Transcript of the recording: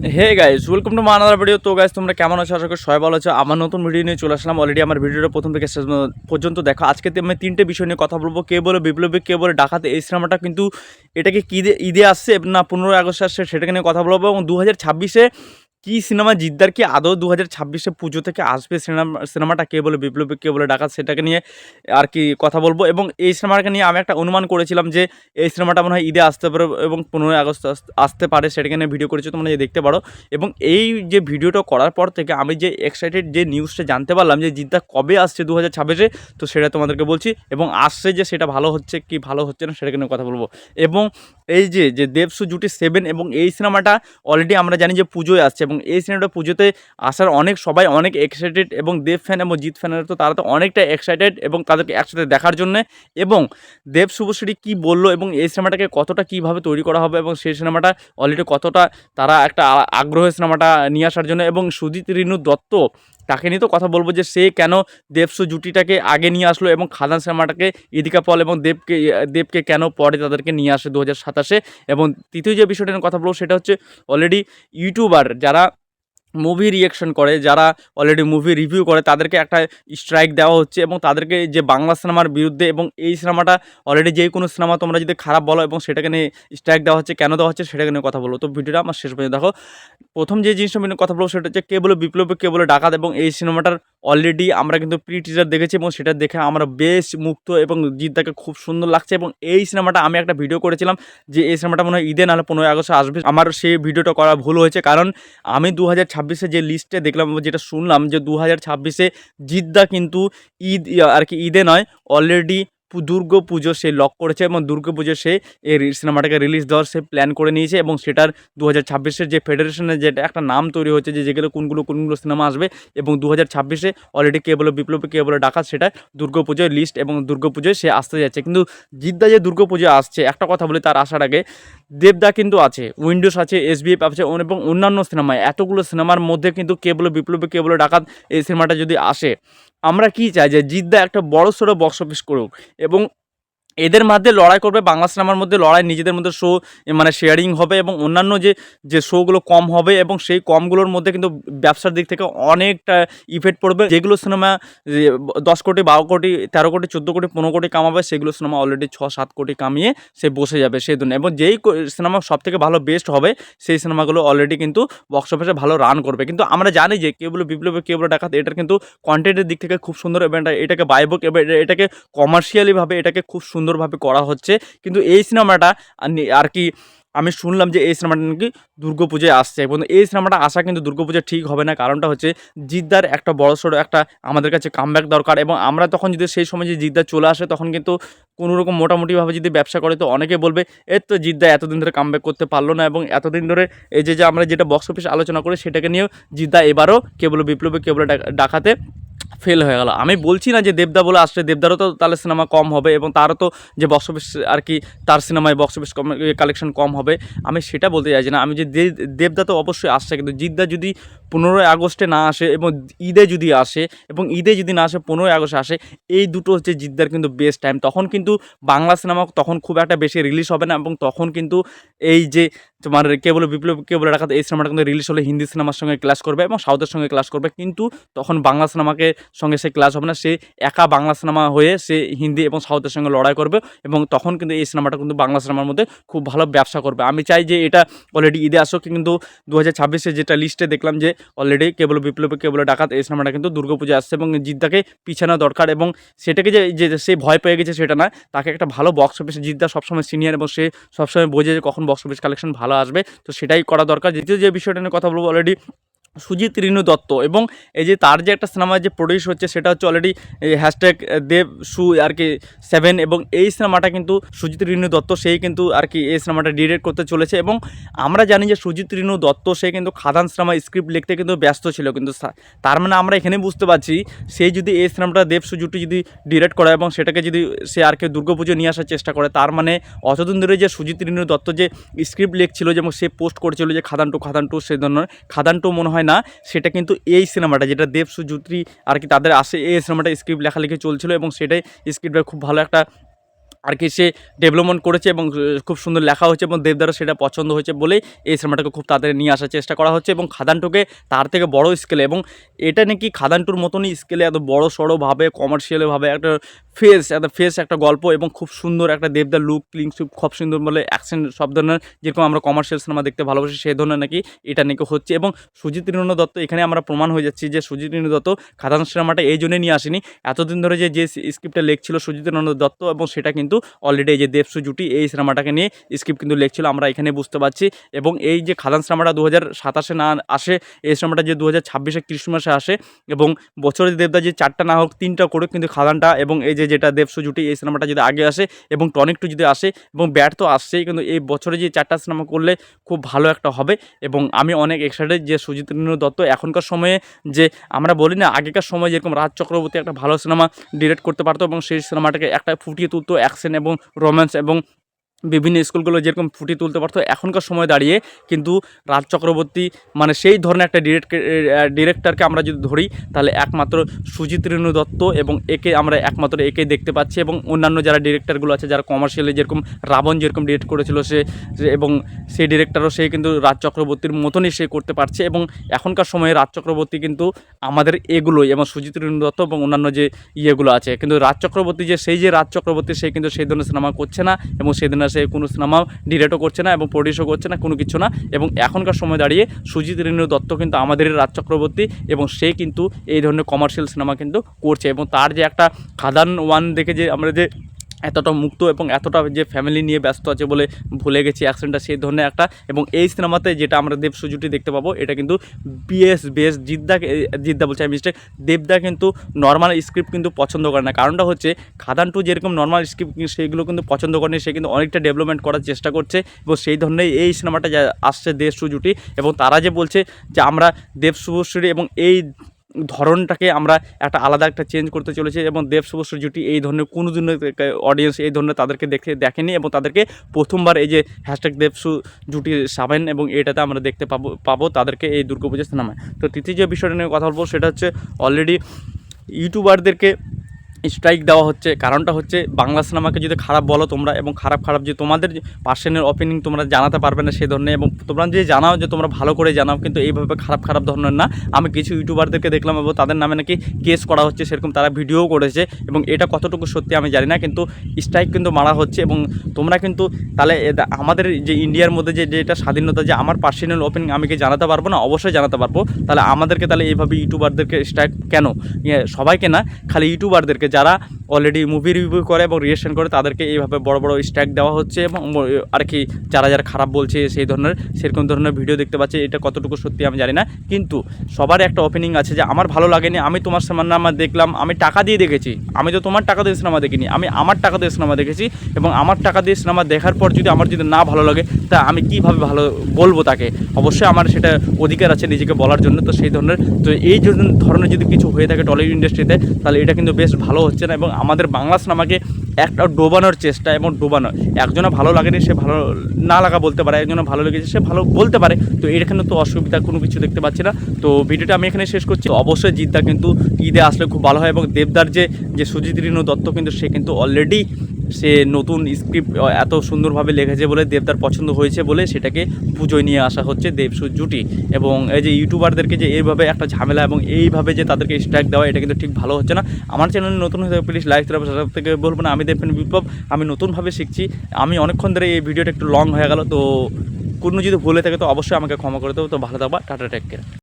Hey guys, welcome to my another video. তো guys, তোমরা কেমন আছো? আশা করি সবাই ভালো আছো। আমার নতুন ভিডিও নিয়ে চলে আসলাম। অলরেডি আমার ভিডিওটা প্রথম থেকে শেষ পর্যন্ত দেখো। আজকে আমি তিনটে বিষয় নিয়ে কথা বলবো। কে বলে বিপ্লবী, কে বলে ডাকাতে। এই সিনেমাটা কিন্তু এটাকে কি ঈদে আসছে না 15ই আগস্ট আসছে সেটাকে নিয়ে কথা বলবো। এবং 2026-এ কি সিনেমা জিদ্দার কি আদৌ 2026-এ পুজো থেকে আসবে সিনেমাটা কে বলে বিপ্লবী, কে বলে ডাকাত, সেটাকে নিয়ে আর কি কথা বলবো। এবং এই সিনেমাটাকে নিয়ে আমি একটা অনুমান করেছিলাম যে এই সিনেমাটা মনে হয় ঈদে আসতে পারে এবং 15ই আগস্ট আসতে পারে, সেটাকে নিয়ে ভিডিও করেছি, তোমরা দেখতে পারো। এবং এই যে ভিডিওটা করার পর থেকে আমি যে এক্সাইটেড যে নিউজটা জানতে পারলাম যে জিদ্দা কবে আসছে 2026-এ, তো সেটা তোমাদেরকে বলছি। এবং আসছে যে সেটা ভালো হচ্ছে কি ভালো হচ্ছে না সেটাকে নিয়ে কথা বলবো। এবং এই যে দেবসু জুটি 7 এবং এই সিনেমাটা অলরেডি আমরা জানি যে পুজোয় আসছে এবং এই সিনেমাটা পুজোতে আসার সবাই অনেক এক্সাইটেড। এবং দেব ফ্যান এবং জিৎ ফ্যানেরা তো তারা তো অনেকটা এক্সাইটেড এবং তাদেরকে একসাথে দেখার জন্যে। এবং দেব শুভশ্রী কী বললো এবং এই সিনেমাটাকে কতটা কীভাবে তৈরি করা হবে এবং সেই সিনেমাটা অলরেডি কতটা তারা একটা আগ্রহের সিনেমাটা নিয়ে আসার জন্য। এবং সুজিত রিনু দত্ত, তাকে নিয়ে তো কথা বলবো যে সে কেন দেবসু জুটিটাকে আগে নিয়ে আসলো এবং খাদান সিনেমাটাকে ইদিকা পল এবং দেবকে কেন পরে তাদেরকে নিয়ে আসে 2027-এ। এবং তৃতীয় যে বিষয়টা নিয়ে কথা বলবো সেটা হচ্ছে অলরেডি ইউটিউবার যারা মুভি রিয়েকশন করে, যারা অলরেডি মুভি রিভিউ করে, তাদেরকে একটা স্ট্রাইক দেওয়া হচ্ছে এবং তাদেরকে যে বাংলা সিনেমার বিরুদ্ধে। এবং এই সিনেমাটা অলরেডি যে কোনো সিনেমা তোমরা যদি খারাপ বলো এবং সেটাকে নিয়ে স্ট্রাইক দেওয়া হচ্ছে, কেন দেওয়া হচ্ছে সেটাকে নিয়ে কথা বলবো। তো ভিডিওটা আমার শেষ পর্যন্ত দেখো। প্রথম যে জিনিসটা নিয়ে কথা বলবো সেটা হচ্ছে কে বলে বিপ্লব, কে বলে ডাকাত। এবং এই সিনেমাটার অলরেডি আমরা কিন্তু প্রি টিজার দেখেছি এবং সেটা দেখে আমরা বেশ মুগ্ধ এবং জিদ্দাকে খুব সুন্দর লাগছে। এবং এই সিনেমাটা আমি একটা ভিডিও করেছিলাম যে এই সিনেমাটা মনে হয় ঈদে নাহলে 15ই আগস্টে আসবে। আমার সেই ভিডিওটা করা ভুল হয়েছে, কারণ আমি 2026-এ যে লিস্টে দেখলাম, যেটা শুনলাম যে 2026-এ জিদ্দা কিন্তু ঈদ আর কি ঈদে নয়, অলরেডি দুর্গা পুজো সে লক করেছে এবং দুর্গা পুজো সে এই সিনেমাটাকে রিলিজ দেওয়ার সে প্ল্যান করে নিয়েছে। এবং সেটার 2026-এর যে ফেডারেশনের যেটা একটা নাম তৈরি হচ্ছে যে যেগুলো কোনগুলো সিনেমা আসবে। এবং 2026-এ অলরেডি কে বলে বিপ্লবী, কে বলে ডাকাত সেটা দুর্গা পুজোর লিস্ট এবং দুর্গা পুজোয় সে আসতে যাচ্ছে। কিন্তু জিদ্দা যে দুর্গা পুজো আসছে, একটা কথা বলি তার আসার আগে, দেবদা কিন্তু আছে, উইন্ডোজ আছে, এসবিএফ আছে এবং অন্যান্য সিনেমায় এতগুলো সিনেমার মধ্যে কিন্তু কে বলে বিপ্লবী, কে বলে ডাকাত এই সিনেমাটা যদি আসে, আমরা কি চাই যে জিদ্দা একটা বড়সড় বক্স অফিস করুক এবং এদের মধ্যে লড়াই করবে। বাংলা সিনেমার মধ্যে লড়াই, নিজেদের মধ্যে শো মানে শেয়ারিং হবে এবং অন্যান্য যে শোগুলো কম হবে এবং সেই কমগুলোর মধ্যে কিন্তু ব্যবসার দিক থেকে অনেকটা ইফেক্ট পড়বে। যেগুলো সিনেমা 10 কোটি, 12 কোটি, 13 কোটি, 14 কোটি, 15 কোটি কামাবে, সেগুলো সিনেমা অলরেডি 6-7 কোটি কামিয়ে সে বসে যাবে সেই দুনিয়া। এবং যেই সিনেমা সবথেকে ভালো বেস্ট হবে সেই সিনেমাগুলো অলরেডি কিন্তু বক্স অফিসে ভালো রান করবে। কিন্তু আমরা জানি যে কেবল বিপ্লবী, কেবল ডাকাত এটার কিন্তু কন্টেন্টের দিক থেকে খুব সুন্দর এবং এটাকে বাইবক এবং এটাকে কমার্শিয়ালিভাবে এটাকে খুব সুন্দরভাবে করা হচ্ছে। কিন্তু এই সিনেমাটা আর কি আমি শুনলাম যে এই সিনেমাটা নাকি দুর্গাপুজোয় আসছে এবং এই সিনেমাটা আসা কিন্তু দুর্গাপুজো ঠিক হবে না। কারণটা হচ্ছে জিদ্দার একটা বড়সড় একটা আমাদের কাছে কামব্যাক দরকার। এবং আমরা তখন যদি সেই সময় যে জিদ্দা চলে আসে তখন কিন্তু কোনোরকম মোটামুটিভাবে যদি ব্যবসা করে তো অনেকে বলবে এর তো জিদ্দা এতদিন ধরে কামব্যাক করতে পারলো না। এবং এতদিন ধরে এই যে আমরা যেটা বক্স অফিস আলোচনা করি সেটাকে নিয়েও জিদ্দা এবারও কেবল বিপ্লবী, কেবল ডাকাতে ফেল হয়ে গেল। আমি বলছি না যে দেবদা বলে আসলে দেবদারও তো তাহলে সিনেমা কম হবে এবং তারও তো যে বক্স অফিস আর কি তার সিনেমায় বক্স অফিস কালেকশন কম হবে, আমি সেটা বলতে চাইছি না। আমি যে দেবদা তো অবশ্যই আসছে, কিন্তু জিদ্দা যদি 15ই আগস্টে না আসে এবং ঈদে যদি আসে এবং ঈদে যদি না আসে 15ই আগস্টে আসে, এই দুটো হচ্ছে জিদ্দার কিন্তু বেস্ট টাইম। তখন কিন্তু বাংলা সিনেমা তখন খুব একটা বেশি রিলিজ হবে না এবং তখন কিন্তু এই যে তোমার কেবল বিপ্লব, কেবল ডাকাত এই সিনেমাটা কিন্তু রিলিজ হলে হিন্দি সিনেমার সঙ্গে ক্লাশ করবে এবং সাউথের সঙ্গে ক্লাশ করবে। কিন্তু তখন বাংলা সিনেমাকে সঙ্গে সে ক্লাশ হবে না, সে একা বাংলা সিনেমা হয়ে সে হিন্দি এবং সাউথের সঙ্গে লড়াই করবে এবং তখন কিন্তু এই সিনেমাটা কিন্তু বাংলা সিনেমার মধ্যে খুব ভালো ব্যবসা করবে। আমি চাই যে এটা অলরেডি ঈদে আসুক, কিন্তু 2026-এ যেটা লিস্টে দেখলাম যে অলরেডি কেবল বিপ্লব, কেবল ডাকাত এই সিনেমাটা কিন্তু দুর্গাপূজা আসছে এবং জিদ্দাকে পিছানো দরকার। এবং সেটাকে যে সে ভয় পেয়ে গেছে সেটা না, তাকে একটা ভালো বক্স অফিস, জিদ্দা সবসময় সিনিয়র এবং সে সবসময় বোঝে যে কখন বক্স অফিস কালেকশন ভালো আসবে, তো সেটাই করা দরকার। দ্বিতীয় যে বিষয়টা নিয়ে কথা বলবো, অলরেডি সুজিত রিনু দত্ত এবং এই যে তার যে একটা সিনেমা যে প্রডিউস হচ্ছে সেটা হচ্ছে অলরেডি এই হ্যাশট্যাগ দেব সু আর কি 7 এবং এই সিনেমাটা কিন্তু সুজিত রিনু দত্ত সেই কিন্তু আর কি এই সিনেমাটা ডিরেক্ট করতে চলেছে। এবং আমরা জানি যে সুজিত রিনু দত্ত সে কিন্তু খাদান সিনেমা স্ক্রিপ্ট লিখতে কিন্তু ব্যস্ত ছিল, কিন্তু তার মানে আমরা এখানে বুঝতে পারছি সেই যদি এই সিনেমাটা দেব সুজুটি যদি ডিরেক্ট করে এবং সেটাকে যদি সে আর কি দুর্গাপুজো নিয়ে আসার চেষ্টা করে, তার মানে অতদিন ধরে যে সুজিত রিনু দত্ত যে স্ক্রিপ্ট লিখছিল যেমন সে পোস্ট করেছিল যে খাদান টু সেই ধরনের খাদান টু মনে হয় না, সেটা কিন্তু এই সিনেমাটা যেটা দেব সুজুত্রী আর কি তাদের আসে এই সিনেমাটা স্ক্রিপ্ট লেখালেখি চলছিল এবং সেটাই স্ক্রিপ্টটা খুব ভালো একটা আর কি সে ডেভেলপমেন্ট করেছে এবং খুব সুন্দর লেখা হয়েছে এবং দেবদারও সেটা পছন্দ হয়েছে বলেই এই সিনেমাটাকে খুব তাড়াতাড়ি নিয়ে আসার চেষ্টা করা হচ্ছে এবং খাদান টুকে তার থেকে বড় স্কেলে এবং এটা নাকি খাদান টুর মতনই স্কেলে এত বড় সড়োভাবে কমার্শিয়ালভাবে একটা ফেস একটা গল্প এবং খুব সুন্দর একটা দেবদার লুক ক্লিং খুব সুন্দর বলে অ্যাকশন সব ধরনের যেরকম আমরা কমার্শিয়াল সিনেমা দেখতে ভালোবাসি সেই ধরনের নাকি এটা নাকি হচ্ছে এবং সুজিত রেণু দত্ত এখানে আমরা প্রমাণ হয়ে যাচ্ছি যে সুজিত রেণু দত্ত খাদান সিনেমাটা এই জন্যই নিয়ে আসেনি। এতদিন ধরে যে স্ক্রিপ্টটা লেখছিল সুজিত রেণু দত্ত এবং সেটা কিন্তু অলরেডি এই যে দেবসু জুটি এই সিনেমাটাকে নিয়ে স্ক্রিপ্ট কিন্তু লেখছিল আমরা এখানে বুঝতে পারছি এবং এই যে খাদান সিনেমাটা 2027 না আসে, এই সিনেমাটা যে 2026 ক্রিসমাসে আসে এবং বছরে দেবদা যে 4টা না হোক 3টা করে কিন্তু খাদানটা এবং এই যে যেটা দেবসু জুটি এই সিনেমাটা যদি আগে আসে এবং টনিক টু যদি আসে এবং ব্যাট তো আসছেই কিন্তু এই বছরে যে 4টা সিনেমা করলে খুব ভালো একটা হবে এবং আমি অনেক এক্সাইটেড যে সুজিত রেণু দত্ত এখনকার সময়ে যে আমরা বলি না আগেকার সময় যেরকম রাজ চক্রবর্তী একটা ভালো সিনেমা ডিরেক্ট করতে পারতো এবং সেই সিনেমাটাকে একটা ফুটিয়ে তুলতো অ্যাকশন এবং রোম্যান্স এবং বিভিন্ন স্কুলগুলো যেরকম ফুটিয়ে তুলতে পারতো, এখনকার সময় দাঁড়িয়ে কিন্তু রাজ চক্রবর্তী মানে সেই ধরনের একটা ডিরেক্টরকে আমরা যদি ধরি তাহলে একমাত্র সুজিত রেণু দত্ত এবং আমরা একমাত্র একে দেখতে পাচ্ছি এবং অন্যান্য যারা ডিরেক্টরগুলো আছে যারা কমার্শিয়ালি যেরকম রাবণ যেরকম ডিরেক্ট করেছিল সে এবং সেই ডিরেক্টরও সে কিন্তু রাজ চক্রবর্তীর মতনই সে করতে পারছে এবং এখনকার সময়ে রাজ চক্রবর্তী কিন্তু আমাদের এগুলোই এবং সুজিত রেণু দত্ত এবং অন্যান্য যে ইয়েগুলো আছে কিন্তু রাজ চক্রবর্তী যে সেই যে রাজ চক্রবর্তী সে কিন্তু সেই ধরনের সিনেমা করছে না এবং সেদিন সে কোনো সিনেমাও ডিরেক্টও করছে না এবং প্রডিউসও করছে না কোনো কিছু না এবং এখনকার সময় দাঁড়িয়ে সুজিত রেণু দত্ত কিন্তু আমাদের রাজ চক্রবর্তী এবং সে কিন্তু এই ধরনের কমার্শিয়াল সিনেমা কিন্তু করছে এবং তার যে একটা খাদান 1 দেখে যে আমরা যে এতটা মুক্ত এবং এতটা যে ফ্যামিলি নিয়ে ব্যস্ত আছে বলে ভুলে গেছি অ্যাকশনটা সেই ধরনের একটা এবং এই সিনেমাতে যেটা আমরা দেবসু জুটি দেখতে পাবো এটা কিন্তু বেশ জিদ্দা বলছে আমি মিস্টেক, দেবদা কিন্তু নর্মাল স্ক্রিপ্ট কিন্তু পছন্দ করে না। কারণটা হচ্ছে খাদান টু যেরকম নর্মাল স্ক্রিপ্ট সেইগুলো কিন্তু পছন্দ করেনি, সে কিন্তু অনেকটা ডেভেলপমেন্ট করার চেষ্টা করছে এবং সেই ধরনের এই সিনেমাটা যা আসছে দেবসু জুটি এবং তারা যে বলছে যে আমরা দেবশুভশ্রী এবং এই ধরনটাকে আমরা একটা আলাদা একটা চেঞ্জ করতে চলেছি এবং দেব শুভশ্রী জুটি এই ধরনের কোনো দিন অডিয়েন্স এই ধরনের তাদেরকে দেখেনি এবং তাদেরকে প্রথমবার এই যে #দেবসু জুটি 7 এবং এটাতে আমরা দেখতে পাবো তাদেরকে এই দুর্গাপূজার সিনেমায়। তো তৃতীয় যে বিষয়টা নিয়ে কথা বলবো সেটা হচ্ছে অলরেডি ইউটিউবারদেরকে স্ট্রাইক দেওয়া হচ্ছে। কারণটা হচ্ছে বাংলা সিনেমাকে যদি খারাপ বলো তোমরা এবং খারাপ যে তোমাদের পার্সোনাল অপিনিয়ন তোমরা জানাতে পারবে না সেই ধরনের এবং তোমরা যে জানাও যে তোমরা ভালো করে জানাও কিন্তু এইভাবে খারাপ ধরনের না। আমি কিছু ইউটিউবারদেরকে দেখলাম এবং তাদের নামে নাকি কেস করা হচ্ছে সেরকম তারা ভিডিও করেছে এবং এটা কতটুকু সত্যি আমি জানি না কিন্তু স্ট্রাইক কিন্তু মারা হচ্ছে এবং তোমরা কিন্তু তাহলে আমাদের যে ইন্ডিয়ার মধ্যে যে এটা স্বাধীনতা যে আমার পার্সোনাল অপিনিয়ন আমি কি জানাতে পারবো না? অবশ্যই জানাতে পারবো। তাহলে আমাদেরকে তাহলে এইভাবে ইউটিউবারদেরকে স্ট্রাইক কেন? সবাইকে না, খালি ইউটিউবারদেরকে যারা অলরেডি মুভি রিভিউ করে এবং রিয়েকশন করে তাদেরকে এইভাবে বড় স্ট্রাইক দেওয়া হচ্ছে এবং আর কি যারা খারাপ বলছে সেই ধরনের সেরকম ধরনের ভিডিও দেখতে পাচ্ছি। এটা কতটুকু সত্যি আমি জানি না কিন্তু সবার একটা ওপেনিং আছে যে আমার ভালো লাগেনি, আমি তোমার সিনেমা দেখলাম, আমি টাকা দিয়ে দেখেছি, আমি তো তোমার টাকা দিয়ে সিনেমা দেখিনি, আমি আমার টাকা দিয়ে সিনেমা দেখেছি এবং আমার টাকা দিয়ে সিনেমা দেখার পর যদি আমার যদি না ভালো লাগে তা আমি কীভাবে ভালো বলবো তাকে? অবশ্যই আমার সেটা অধিকার আছে নিজেকে বলার জন্য। তো সেই ধরনের তো এই ধরনের যদি কিছু হয়ে থাকে টলিউড ইন্ডাস্ট্রিতে তাহলে এটা কিন্তু বেশ ভালো হচ্ছে না এবং আমাদের বাংলা সিনেমাকে একটা ডোবানোর চেষ্টা এবং ডোবানো। একজনে ভালো লাগেনি সে ভালো না লাগা বলতে পারে, একজনে ভালো লেগেছে সে ভালো বলতে পারে। তো এখানে তো অসুবিধা কোনো কিছু দেখতে পাচ্ছি না। তো ভিডিওটা আমি এখানে শেষ করছি। অবশ্যই জিদ্দা কিন্তু ঈদে আসলে খুব ভালো হয় এবং দেবদার যে সুজিত রেণু দত্ত কিন্তু সে কিন্তু অলরেডি সে নতুন স্ক্রিপ্ট এত সুন্দরভাবে লিখেছে বলে দেবদার পছন্দ হয়েছে বলে সেটাকে পুজোয় নিয়ে আসা হচ্ছে দেবসু জুটি এবং এই যে ইউটিউবারদেরকে যে এইভাবে একটা ঝামেলা এবং এইভাবে যে তাদেরকে স্ট্রাইক দেওয়া এটা কিন্তু ঠিক ভালো হচ্ছে না। আমার চ্যানেলে নতুন হয়ে প্লিজ লাইক দেওয়া সব থেকে বলবো না আমি দেখবেন বিপ্লব, আমি নতুনভাবে শিখছি। আমি অনেকক্ষণ ধরে এই ভিডিওটা একটু লং হয়ে গেল, তো কোনো যদি ভুলে থাকে তো অবশ্যই আমাকে ক্ষমা করে দেবো। তো ভালো থাকবা, টাটা, টেক কেয়ার।